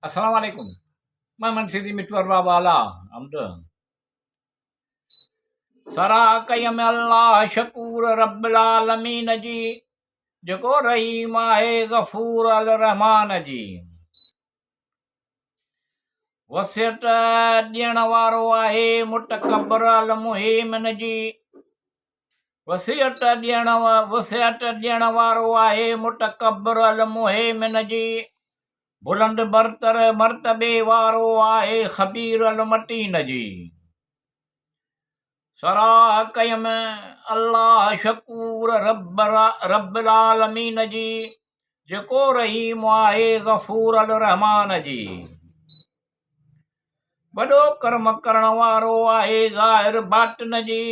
Assalamualaikum. Maman Sidi Mitwar Babala. Amda. सरा कयम अल्लाह शकूर रब्बिल आलमीन जी जेको रहीम आहे गफूर अल रहमान जी वसियत ॾियण वारो आहे मुतकब्बर अल मुहीमिन जी वसियत ॾियण वारो आहे मुतकब्बर अल मुहीमिन जी बुलंद बरतर मर्तबे वारो आहे खबीर अल मतीन जी सराह कयम अल्लाह शकूर रब्बिल आलमीन जी जेको रहीम आहे गफूर अल रहमान जी वॾो कर्म करण वारो आहे ज़ाहिर बातिन जी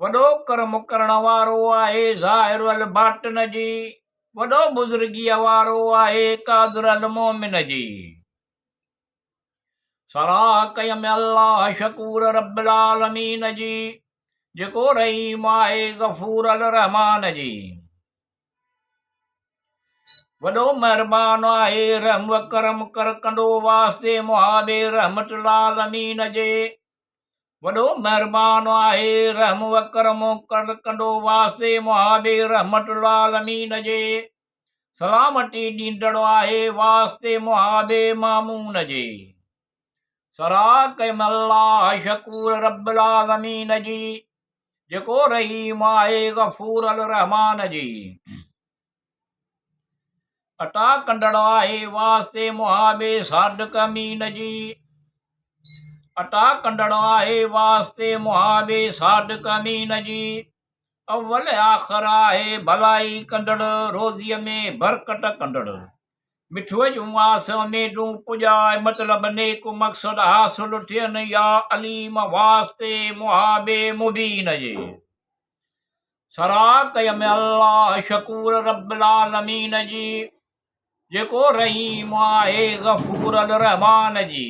वॾो कर्म करण वारो आहे ज़ाहिर अल बातिन जी वॾो बुज़ुर्गीअ वारो आहे कादिर अल मोमिन जी सराह कयम अल्लाह शकूर रब्बिल आलमीन जी जेको रहीम आहे गफूर अल रहमान जी वॾो महिरबान आहे रहम करम कर कंदो वास्ते मुहाबे रहमतुल आलमीन जे वॾो महिरबान आहे रहम करम कर कंदो वास्ते मुहाबे रहमतुल आलमीन जे सलामती ॾींदड़ आहे वास्ते मुहाबे मामून जे सराह कयम अल्लाह शकूर रब्बिल आलमीन जी जेको रहीम आहे गफूर अल रहमान जी अता कंदड़ आहे वास्ते मुहाबे सादिक अमीन जी अता कंदड़ आहे वास्ते मुहाबे सादिक अमीन जी अव्वल आख़िर आहे भलाई कंदड़ रोज़ीअ में बरकत कंदड़ मिठूअ जूं आस उमेदूं पुॼाए मतिलब नेक मक़सद हासिल थियनि या अलीम वास्ते मुहाबे मुबीन जे सराह कयम अल्लाह शकूर रब्बिल आलमीन जी जेको रहीम आहे गफूर अल रहमान जी